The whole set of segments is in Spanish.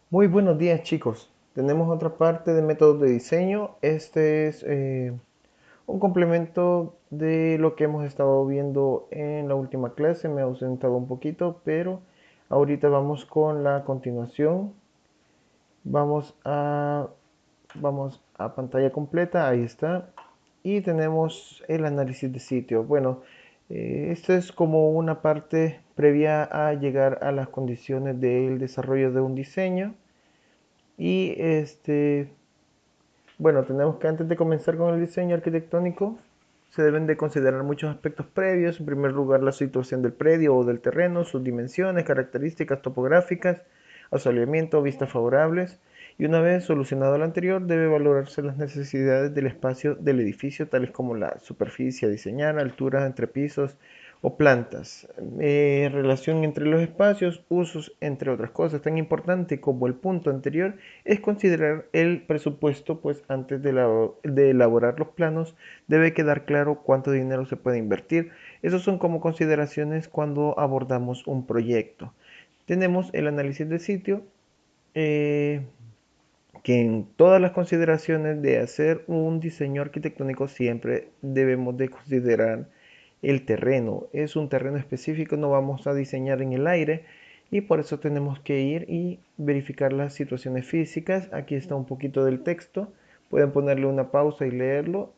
Muy buenos días, chicos. Tenemos otra parte de métodos de diseño. Este es un complemento de lo que hemos estado viendo en la última clase. Me he ausentado un poquito, pero ahorita vamos con la continuación. Vamos a, vamos a pantalla completa. Ahí está. Y tenemos el análisis de sitio. Bueno, esto es como una parte previa a llegar a las condiciones del desarrollo de un diseño. Y bueno, tenemos que antes de comenzar con el diseño arquitectónico, se deben de considerar muchos aspectos previos. En primer lugar, la situación del predio o del terreno, sus dimensiones, características topográficas, asoleamiento, vistas favorables. Y una vez solucionado lo anterior, debe valorarse las necesidades del espacio del edificio, tales como la superficie a diseñar, altura entre pisos, o plantas, relación entre los espacios, usos, entre otras cosas. Tan importante como el punto anterior es considerar el presupuesto, pues antes de elaborar los planos debe quedar claro cuánto dinero se puede invertir. Esos son como consideraciones cuando abordamos un proyecto. Tenemos el análisis de sitio, eh, que en todas las consideraciones de hacer un diseño arquitectónico siempre debemos de considerar el terreno. Es un terreno específico, no vamos a diseñar en el aire y por eso tenemos que ir y verificar las situaciones físicas. Aquí está un poquito del texto, pueden ponerle una pausa y leerlo.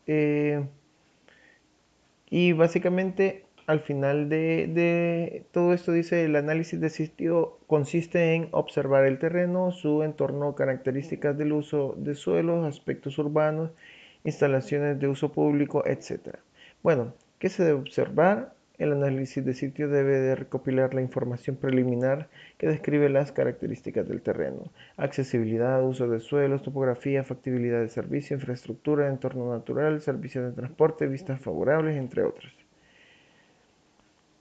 Y básicamente al final de todo esto dice el análisis de sitio consiste en observar el terreno, su entorno, características del uso de suelos, aspectos urbanos, instalaciones de uso público, etcétera. Bueno, ¿qué se debe observar? El análisis de sitio debe de recopilar la información preliminar que describe las características del terreno, accesibilidad, uso de suelos, topografía, factibilidad de servicio, infraestructura, entorno natural, servicios de transporte, vistas favorables, entre otros.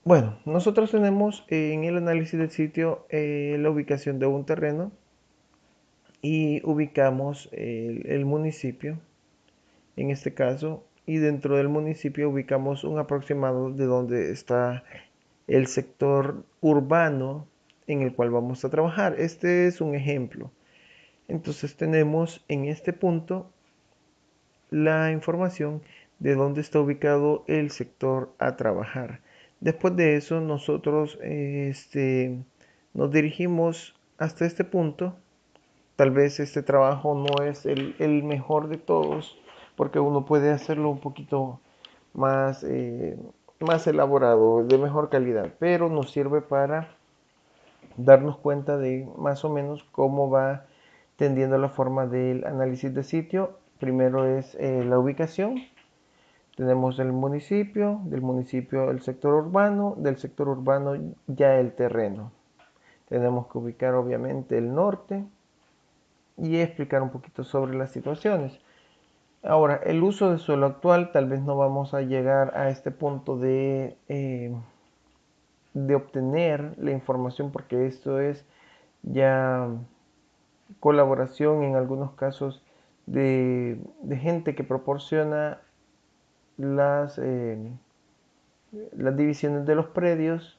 Bueno, nosotros tenemos en el análisis del sitio la ubicación de un terreno y ubicamos el municipio, en este caso, y dentro del municipio ubicamos un aproximado de donde está el sector urbano en el cual vamos a trabajar. Este es un ejemplo. Entonces tenemos en este punto la información de dónde está ubicado el sector a trabajar. Después de eso, nosotros nos dirigimos hasta este punto. Tal vez este trabajo no es el mejor de todos, porque uno puede hacerlo un poquito más, más elaborado, de mejor calidad, pero nos sirve para darnos cuenta de más o menos cómo va tendiendo la forma del análisis de sitio. Primero es la ubicación. Tenemos el municipio, del municipio el sector urbano, del sector urbano ya el terreno. Tenemos que ubicar obviamente el norte y explicar un poquito sobre las situaciones. Ahora, el uso de suelo actual, tal vez no vamos a llegar a este punto de obtener la información porque esto es ya colaboración en algunos casos de gente que proporciona las, las divisiones de los predios,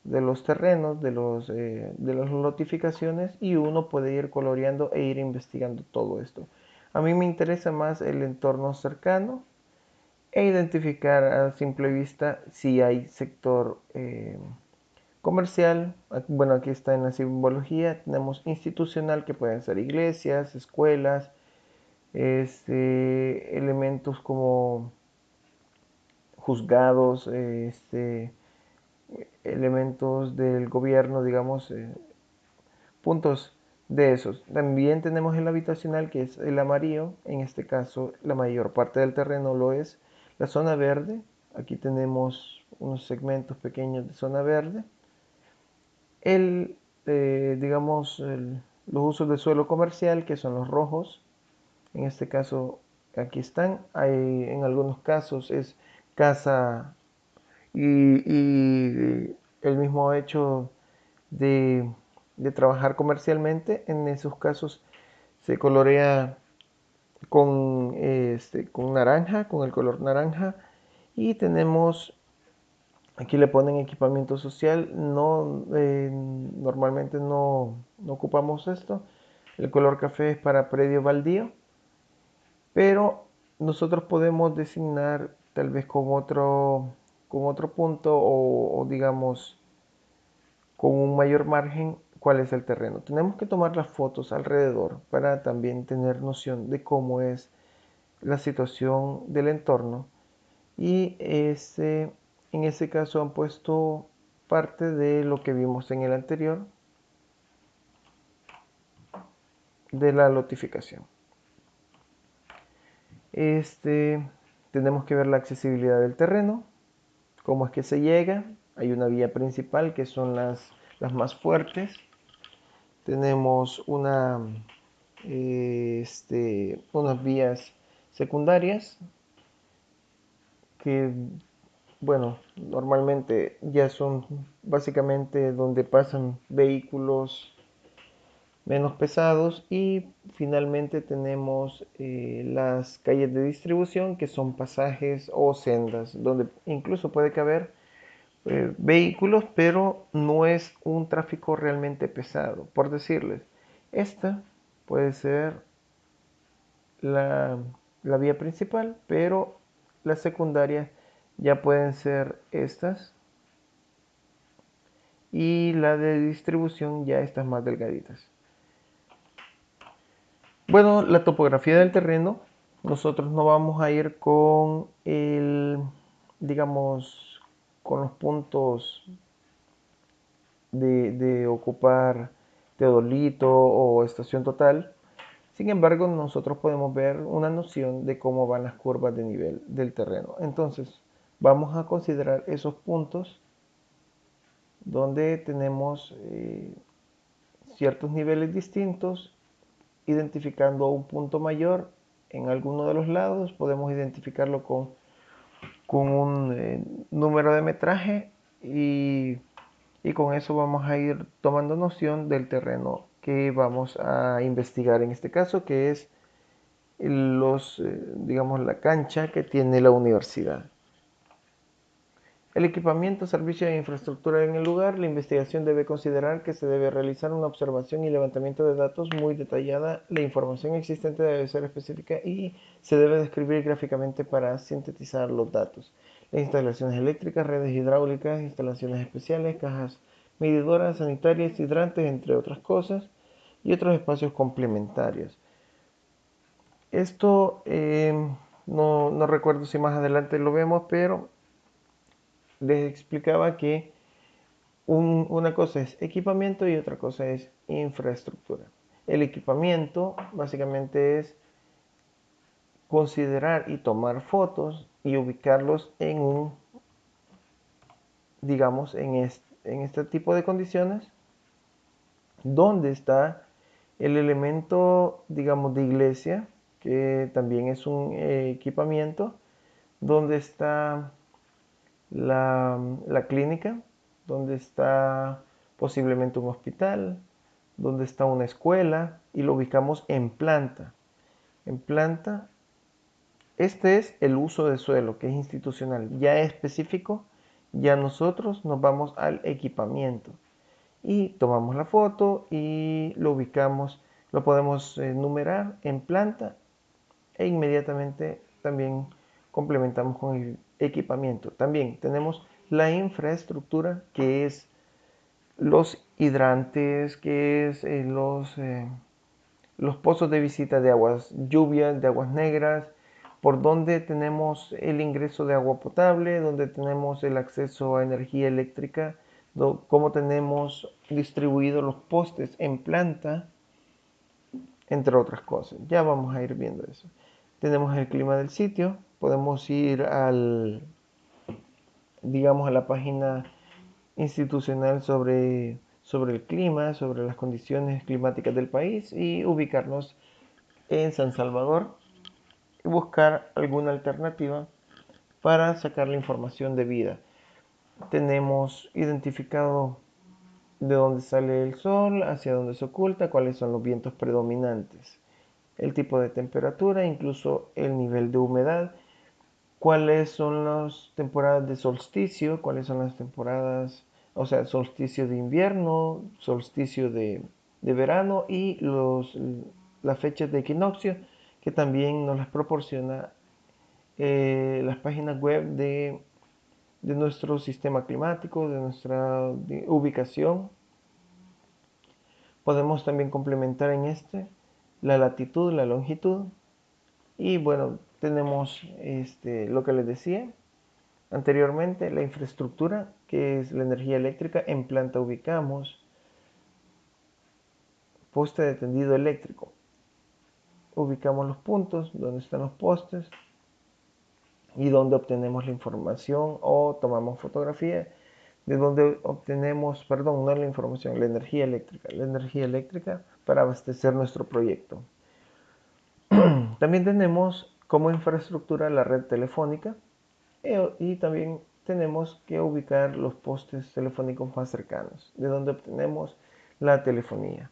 de los terrenos, de las notificaciones y uno puede ir coloreando e ir investigando todo esto. A mí me interesa más el entorno cercano e identificar a simple vista si hay sector comercial. Bueno, aquí está en la simbología. Tenemos institucional, que pueden ser iglesias, escuelas, elementos como juzgados, elementos del gobierno, digamos, puntos de esos. También tenemos el habitacional, que es el amarillo. En este caso, la mayor parte del terreno lo es. La zona verde, aquí tenemos unos segmentos pequeños de zona verde. El, digamos, los usos de suelo comercial, que son los rojos. En este caso, aquí están. Hay, en algunos casos es casa y el mismo hecho de, de trabajar comercialmente. En esos casos se colorea con naranja, con el color naranja. Y tenemos, aquí le ponen equipamiento social. No, normalmente no ocupamos esto. El color café es para predio baldío, pero nosotros podemos designar tal vez con otro punto o digamos con un mayor margen cuál es el terreno. Tenemos que tomar las fotos alrededor para también tener noción de cómo es la situación del entorno y en ese caso han puesto parte de lo que vimos en el anterior de la lotificación. Este, tenemos que ver la accesibilidad del terreno, cómo es que se llega. Hay una vía principal que son las más fuertes. Tenemos unas vías secundarias que, bueno, normalmente ya son básicamente donde pasan vehículos menos pesados y finalmente tenemos las calles de distribución que son pasajes o sendas donde incluso puede caber vehículos, pero no es un tráfico realmente pesado. Por decirles, esta puede ser la, la vía principal, pero las secundarias ya pueden ser estas y la de distribución ya estas más delgaditas. Bueno, la topografía del terreno, nosotros no vamos a ir con digamos, con los puntos de ocupar teodolito o estación total. Sin embargo, nosotros podemos ver una noción de cómo van las curvas de nivel del terreno. Entonces, vamos a considerar esos puntos donde tenemos ciertos niveles distintos, identificando un punto mayor en alguno de los lados. Podemos identificarlo con un número de metraje y con eso vamos a ir tomando noción del terreno que vamos a investigar en este caso, que es digamos, la cancha que tiene la universidad. El equipamiento, servicio e infraestructura en el lugar. La investigación debe considerar que se debe realizar una observación y levantamiento de datos muy detallada. La información existente debe ser específica y se debe describir gráficamente para sintetizar los datos. Las instalaciones eléctricas, redes hidráulicas, instalaciones especiales, cajas medidoras, sanitarias, hidrantes, entre otras cosas, y otros espacios complementarios. Esto no recuerdo si más adelante lo vemos, pero les explicaba que una cosa es equipamiento y otra cosa es infraestructura. El equipamiento básicamente es considerar y tomar fotos y ubicarlos digamos, en este tipo de condiciones, donde está el elemento, digamos, de iglesia, que también es un equipamiento, donde está la clínica, donde está posiblemente un hospital, donde está una escuela y lo ubicamos en planta. En planta, este es el uso de suelo, que es institucional. Ya específico, ya nosotros nos vamos al equipamiento y tomamos la foto y lo ubicamos, lo podemos numerar en planta e inmediatamente también complementamos con el equipamiento. También tenemos la infraestructura, que es los hidrantes, que es los pozos de visita de aguas lluvias, de aguas negras, por donde tenemos el ingreso de agua potable, donde tenemos el acceso a energía eléctrica, cómo tenemos distribuidos los postes en planta, entre otras cosas. Ya vamos a ir viendo eso. Tenemos el clima del sitio, podemos ir digamos, a la página institucional sobre el clima, sobre las condiciones climáticas del país y ubicarnos en San Salvador y buscar alguna alternativa para sacar la información debida. Tenemos identificado de dónde sale el sol, hacia dónde se oculta, cuáles son los vientos predominantes, el tipo de temperatura, incluso el nivel de humedad, cuáles son las temporadas de solsticio, cuáles son las temporadas, o sea, solsticio de invierno, solsticio de verano y las fechas de equinoccio, que también nos las proporciona las páginas web de nuestro sistema climático, de nuestra ubicación. Podemos también complementar en la latitud, la longitud. Y bueno, tenemos lo que les decía anteriormente, la infraestructura, que es la energía eléctrica. En planta ubicamos poste de tendido eléctrico. Ubicamos los puntos donde están los postes y donde obtenemos la información o tomamos fotografía de donde obtenemos, perdón, no la información, la energía eléctrica para abastecer nuestro proyecto. También tenemos como infraestructura la red telefónica y también tenemos que ubicar los postes telefónicos más cercanos, de donde obtenemos la telefonía.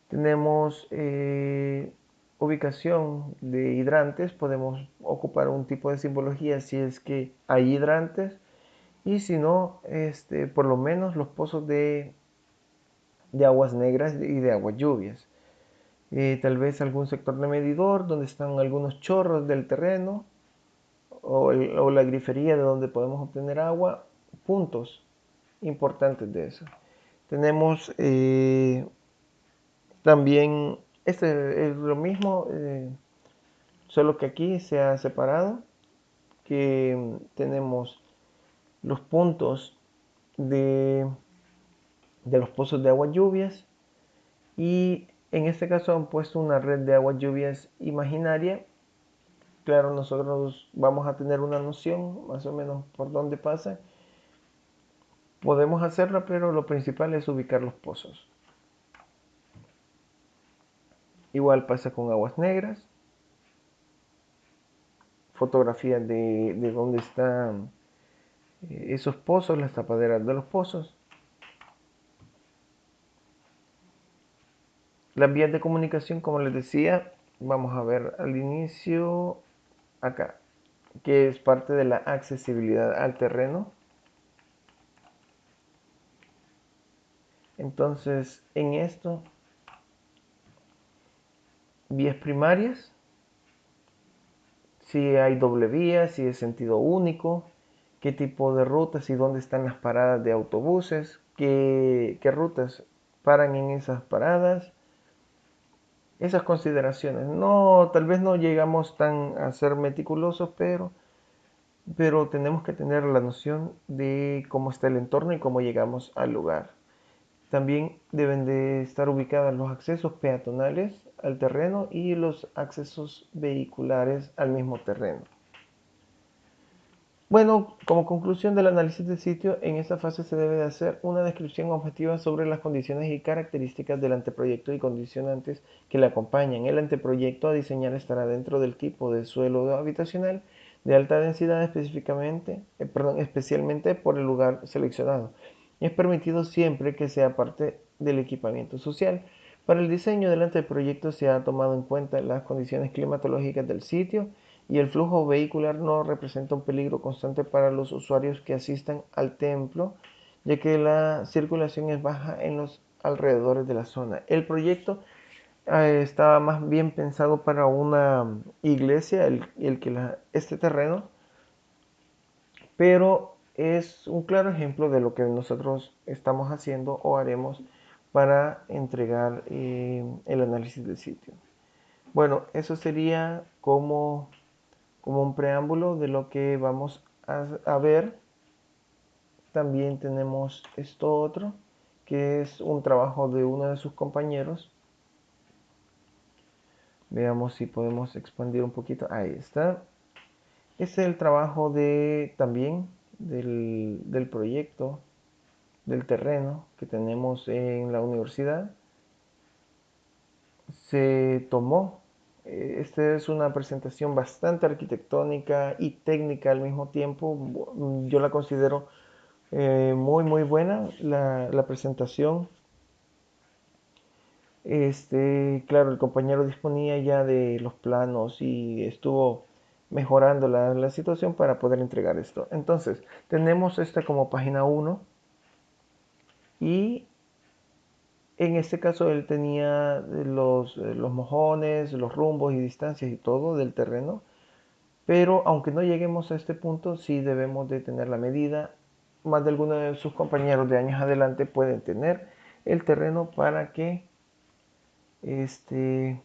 Tenemos ubicación de hidrantes, podemos ocupar un tipo de simbología si es que hay hidrantes, y si no, por lo menos los pozos de aguas negras y de aguas lluvias. Tal vez algún sector de medidor donde están algunos chorros del terreno o la grifería de donde podemos obtener agua, puntos importantes de eso. Tenemos también, este es lo mismo, solo que aquí se ha separado, que tenemos los puntos de, de los pozos de aguas lluvias, y en este caso han puesto una red de aguas lluvias imaginaria. Claro, nosotros vamos a tener una noción más o menos por dónde pasa. Podemos hacerla, pero lo principal es ubicar los pozos. Igual pasa con aguas negras. Fotografías de dónde están esos pozos, las tapaderas de los pozos. Las vías de comunicación, como les decía, vamos a ver al inicio acá, que es parte de la accesibilidad al terreno. Entonces, en esto, vías primarias, si hay doble vía, si es sentido único, qué tipo de rutas y dónde están las paradas de autobuses, qué rutas paran en esas paradas. Esas consideraciones. No, tal vez no llegamos tan a ser meticulosos, pero tenemos que tener la noción de cómo está el entorno y cómo llegamos al lugar. También deben de estar ubicados los accesos peatonales al terreno y los accesos vehiculares al mismo terreno. Bueno, como conclusión del análisis del sitio, en esta fase se debe de hacer una descripción objetiva sobre las condiciones y características del anteproyecto y condicionantes que le acompañan. El anteproyecto a diseñar estará dentro del tipo de suelo habitacional de alta densidad especialmente por el lugar seleccionado. Es permitido siempre que sea parte del equipamiento social. Para el diseño del anteproyecto se ha tomado en cuenta las condiciones climatológicas del sitio, y el flujo vehicular no representa un peligro constante para los usuarios que asistan al templo, ya que la circulación es baja en los alrededores de la zona. El proyecto estaba más bien pensado para una iglesia, este terreno, pero es un claro ejemplo de lo que nosotros estamos haciendo o haremos para entregar el análisis del sitio. Bueno, eso sería como un preámbulo de lo que vamos a ver. También tenemos esto otro, que es un trabajo de uno de sus compañeros. Veamos si podemos expandir un poquito. Ahí está. Este es el trabajo también del proyecto, del terreno que tenemos en la universidad. Se tomó. Esta es una presentación bastante arquitectónica y técnica al mismo tiempo. Yo la considero muy buena la presentación. Claro, el compañero disponía ya de los planos y estuvo mejorando la situación para poder entregar esto. Entonces, tenemos esta como página 1 y En este caso él tenía los mojones, los rumbos y distancias y todo del terreno, pero aunque no lleguemos a este punto, sí debemos de tener la medida. Más de alguno de sus compañeros de años adelante pueden tener el terreno para que este,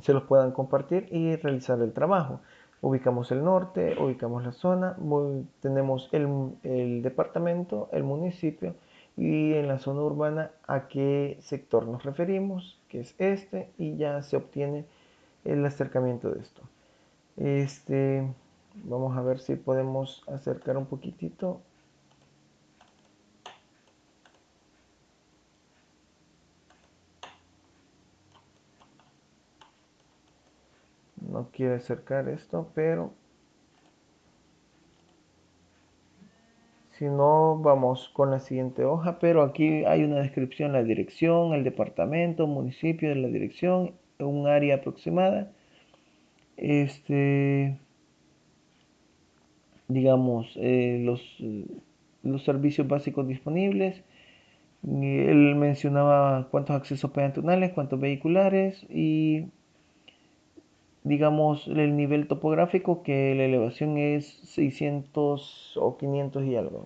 se los puedan compartir y realizar el trabajo. Ubicamos el norte, ubicamos la zona, tenemos el departamento, el municipio y en la zona urbana a qué sector nos referimos, que es este, y ya se obtiene el acercamiento de esto. Vamos a ver si podemos acercar un poquitito. No quiero acercar esto, pero si no, vamos con la siguiente hoja, pero aquí hay una descripción, la dirección, el departamento, municipio de la dirección, un área aproximada, este, digamos, los servicios básicos disponibles. Él mencionaba cuántos accesos peatonales, cuántos vehiculares y, digamos, el nivel topográfico, que la elevación es 600 o 500 y algo,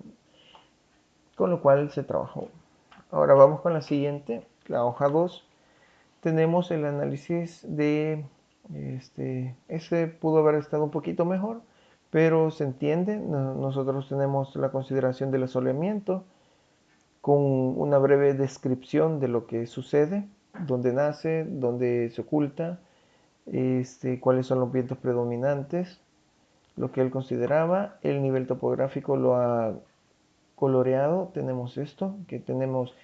con lo cual se trabajó. Ahora vamos con la siguiente, la hoja 2. Tenemos el análisis de, ese pudo haber estado un poquito mejor, pero se entiende. Nosotros tenemos la consideración del asoleamiento con una breve descripción de lo que sucede, dónde nace, dónde se oculta, cuáles son los vientos predominantes, lo que él consideraba. El nivel topográfico lo ha coloreado. Tenemos esto, que tenemos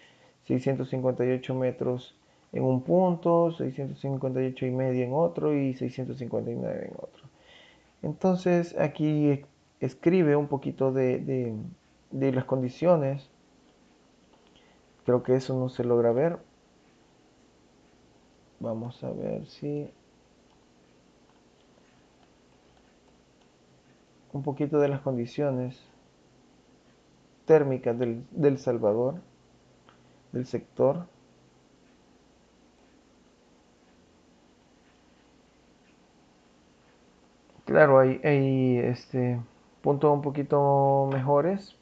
658 metros en un punto, 658 y medio en otro y 659 en otro. Entonces aquí escribe un poquito de las condiciones. Creo que eso no se logra ver. Vamos a ver si un poquito de las condiciones térmicas del Salvador, del sector. Claro, hay puntos un poquito mejores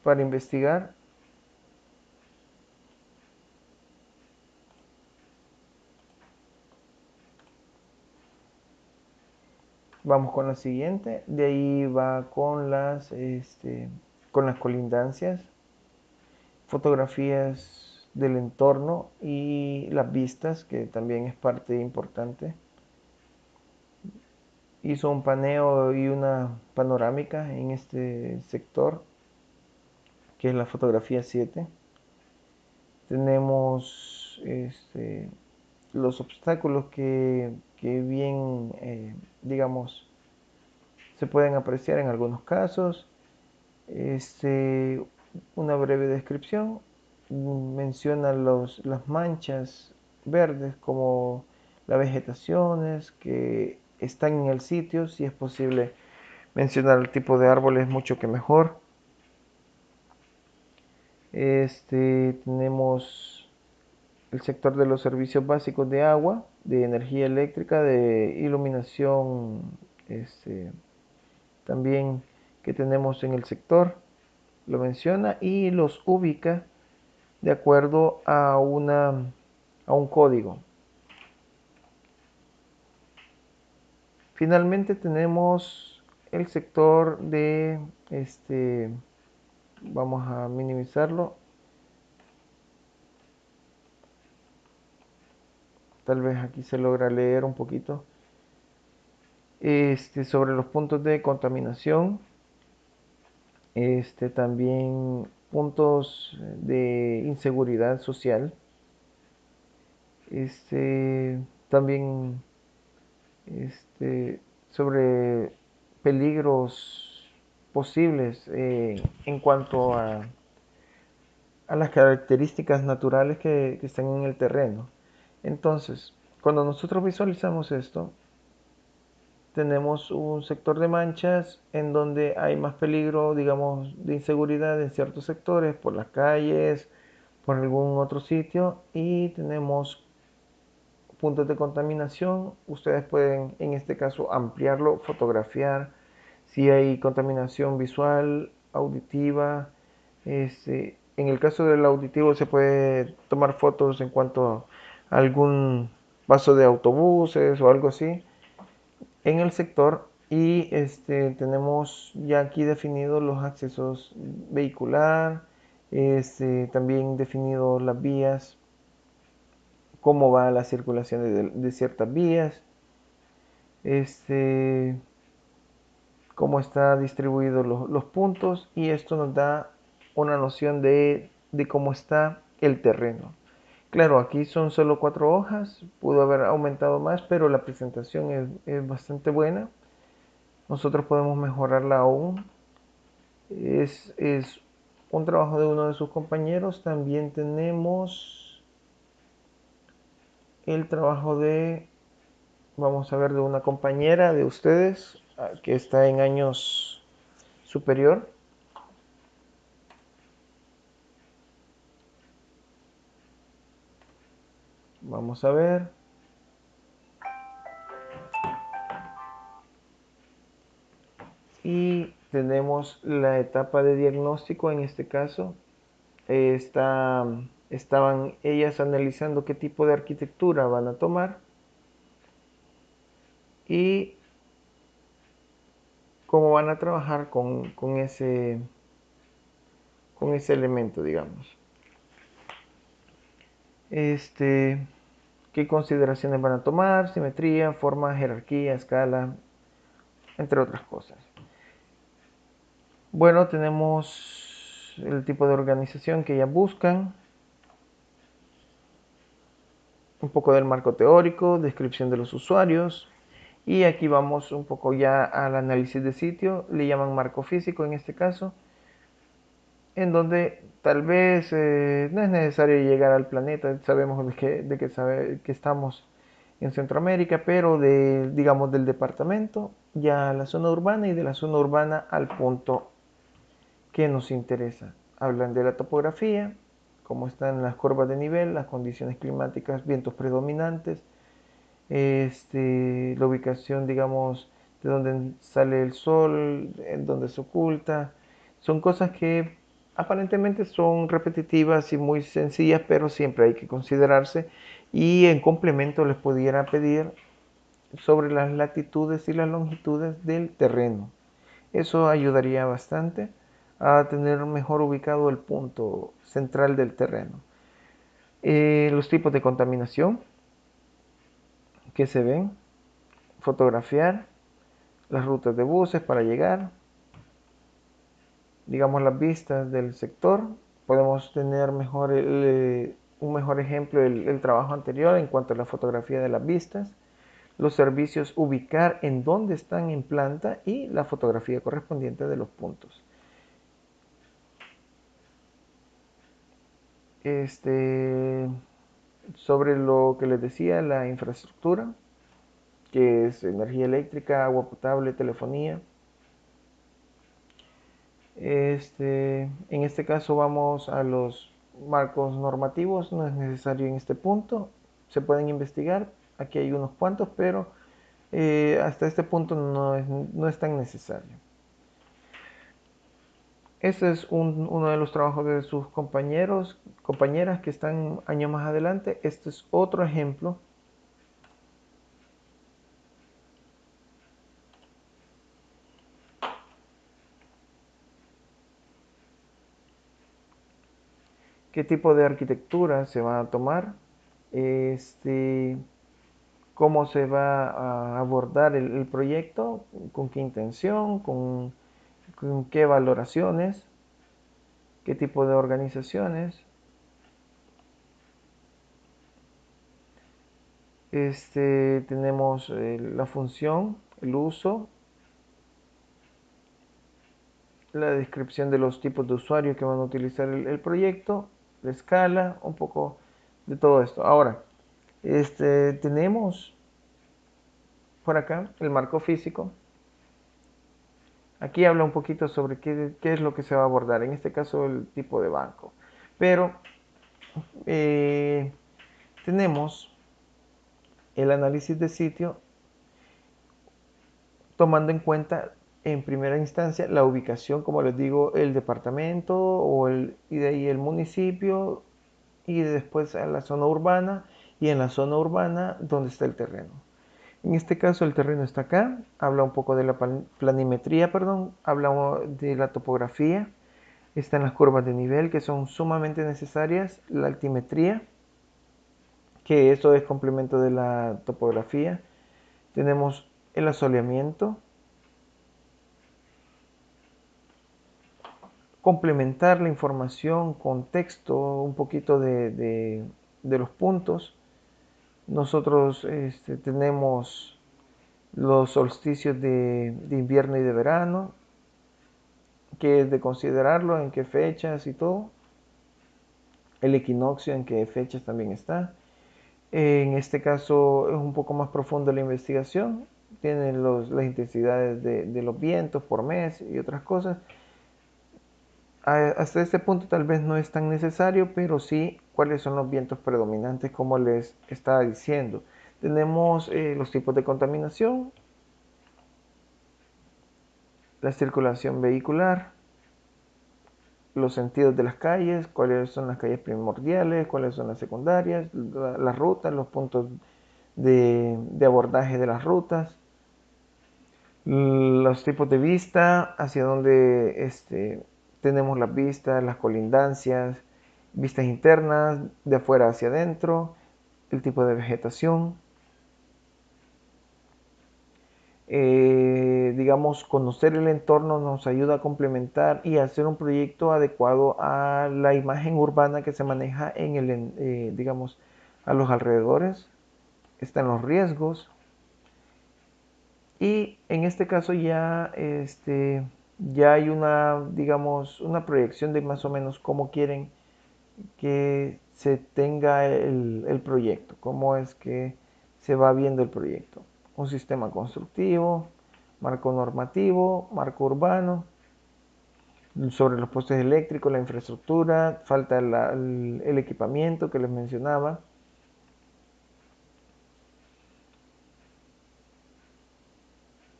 para investigar. Vamos con la siguiente. De ahí va con las colindancias, fotografías del entorno y las vistas, que también es parte importante. Hizo un paneo y una panorámica en este sector, que es la fotografía 7. Tenemos los obstáculos que bien, digamos, se pueden apreciar en algunos casos. Este, una breve descripción menciona las manchas verdes como las vegetaciones que están en el sitio. Si es posible mencionar el tipo de árboles, mucho que mejor. Tenemos el sector de los servicios básicos de agua, de energía eléctrica, de iluminación, también que tenemos en el sector, lo menciona y los ubica de acuerdo a un código. Finalmente tenemos el sector de vamos a minimizarlo, tal vez aquí se logra leer un poquito, sobre los puntos de contaminación, también puntos de inseguridad social, también sobre peligros posibles en cuanto a las características naturales que están en el terreno. Entonces, cuando nosotros visualizamos esto, tenemos un sector de manchas en donde hay más peligro, digamos, de inseguridad en ciertos sectores, por las calles, por algún otro sitio, y tenemos puntos de contaminación. Ustedes pueden en este caso ampliarlo, fotografiar si hay contaminación visual, auditiva. En el caso del auditivo se puede tomar fotos en cuanto a algún paso de autobuses o algo así en el sector. Y tenemos ya aquí definidos los accesos vehicular, también definido las vías, cómo va la circulación de ciertas vías, este, cómo está distribuidos los puntos, y esto nos da una noción de cómo está el terreno. Claro, aquí son solo 4 hojas, pudo haber aumentado más, pero la presentación es bastante buena. Nosotros podemos mejorarla aún. Es un trabajo de uno de sus compañeros. También tenemos el trabajo de, vamos a ver, de una compañera de ustedes que está en años superior. Vamos a ver. Y tenemos la etapa de diagnóstico. En este caso estaban ellas analizando qué tipo de arquitectura van a tomar y cómo van a trabajar con ese elemento, digamos. ¿Qué consideraciones van a tomar? Simetría, forma, jerarquía, escala, entre otras cosas. Bueno, tenemos el tipo de organización que ellas buscan, un poco del marco teórico, descripción de los usuarios, y aquí vamos un poco ya al análisis de sitio. Le llaman marco físico en este caso, en donde tal vez no es necesario llegar al planeta. Sabemos que estamos en Centroamérica, pero digamos del departamento ya a la zona urbana, y de la zona urbana al punto que nos interesa. Hablan de la topografía, cómo están las curvas de nivel, las condiciones climáticas, vientos predominantes, la ubicación, digamos, de donde sale el sol, en donde se oculta. Son cosas que aparentemente son repetitivas y muy sencillas, pero siempre hay que considerarse. Y en complemento les pudiera pedir sobre las latitudes y las longitudes del terreno. Eso ayudaría bastante a tener mejor ubicado el punto central del terreno. Los tipos de contaminación que se ven, fotografiar las rutas de buses para llegar, digamos las vistas del sector. Podemos tener un mejor ejemplo el trabajo anterior en cuanto a la fotografía de las vistas, los servicios, ubicar en dónde están en planta, y la fotografía correspondiente de los puntos. Sobre lo que les decía, la infraestructura, que es energía eléctrica, agua potable, telefonía. En este caso vamos a los marcos normativos. No es necesario en este punto, se pueden investigar, aquí hay unos cuantos, pero hasta este punto no es tan necesario. Este es uno de los trabajos de sus compañeras que están años más adelante. Este es otro ejemplo. ¿Qué tipo de arquitectura se va a tomar? ¿Cómo se va a abordar el proyecto? ¿Con qué intención? ¿Con qué valoraciones? ¿Qué tipo de organizaciones? Tenemos la función, el uso, la descripción de los tipos de usuarios que van a utilizar el proyecto, la escala, un poco de todo esto. Ahora, tenemos por acá el marco físico. Aquí habla un poquito sobre qué es lo que se va a abordar, en este caso el tipo de banco. Pero tenemos el análisis de sitio tomando en cuenta en primera instancia la ubicación, como les digo, el departamento y de ahí el municipio y después a la zona urbana y en la zona urbana donde está el terreno. En este caso el terreno está acá, habla un poco de la planimetría, perdón, habla de la topografía, están las curvas de nivel que son sumamente necesarias, la altimetría, que eso es complemento de la topografía, tenemos el asoleamiento, complementar la información con texto, un poquito de los puntos. Nosotros tenemos los solsticios de invierno y de verano, que es de considerarlo, en qué fechas y todo. El equinoccio, en qué fechas también está. En este caso es un poco más profundo la investigación. Tienen las intensidades de los vientos por mes y otras cosas. Hasta este punto tal vez no es tan necesario, pero sí cuáles son los vientos predominantes, como les estaba diciendo. Tenemos los tipos de contaminación, la circulación vehicular, los sentidos de las calles, cuáles son las calles primordiales, cuáles son las secundarias, las rutas, los puntos de abordaje de las rutas, los tipos de vista, hacia donde tenemos las vistas, las colindancias, vistas internas, de afuera hacia adentro, el tipo de vegetación. Digamos, conocer el entorno nos ayuda a complementar y hacer un proyecto adecuado a la imagen urbana que se maneja digamos, a los alrededores. Están los riesgos. Y en este caso ya hay digamos, una proyección de más o menos cómo quieren que se tenga el proyecto, cómo es que se va viendo el proyecto. Un sistema constructivo, marco normativo, marco urbano, sobre los postes eléctricos, la infraestructura, falta el equipamiento que les mencionaba.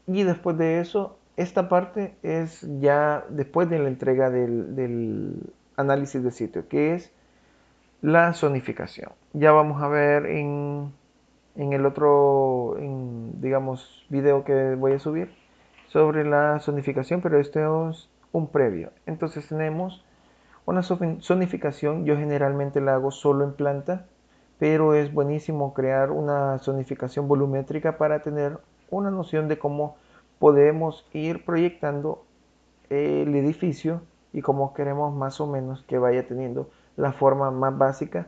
Y después de eso, esta parte es ya después de la entrega del análisis de sitio, que es la zonificación. Ya vamos a ver en el otro, digamos, video que voy a subir sobre la zonificación, pero este es un previo. Entonces tenemos una zonificación, yo generalmente la hago solo en planta, pero es buenísimo crear una zonificación volumétrica para tener una noción de cómo podemos ir proyectando el edificio y cómo queremos más o menos que vaya teniendo la forma más básica.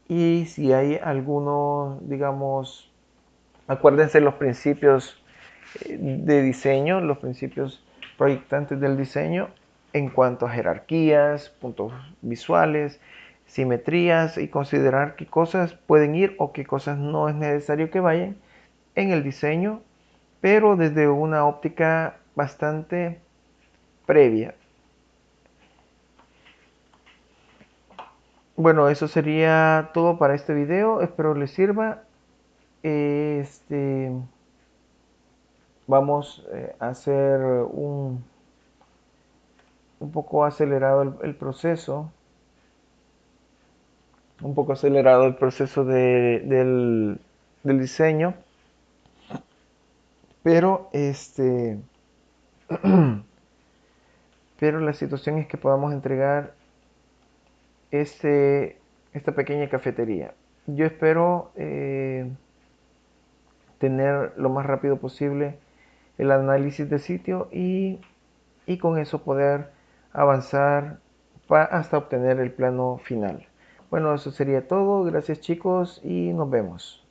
Y si hay algunos, digamos, acuérdense los principios de diseño, los principios proyectantes del diseño en cuanto a jerarquías, puntos visuales, simetrías y considerar qué cosas pueden ir o qué cosas no es necesario que vayan en el diseño, pero desde una óptica bastante previa. Bueno, eso sería todo para este video. Espero les sirva. Este, vamos a hacer un poco acelerado el proceso. Un poco acelerado el proceso del diseño. Pero pero la situación es que podamos entregar esta pequeña cafetería. Yo espero tener lo más rápido posible el análisis de sitio y con eso poder avanzar hasta obtener el plano final. Bueno, eso sería todo. Gracias chicos y nos vemos.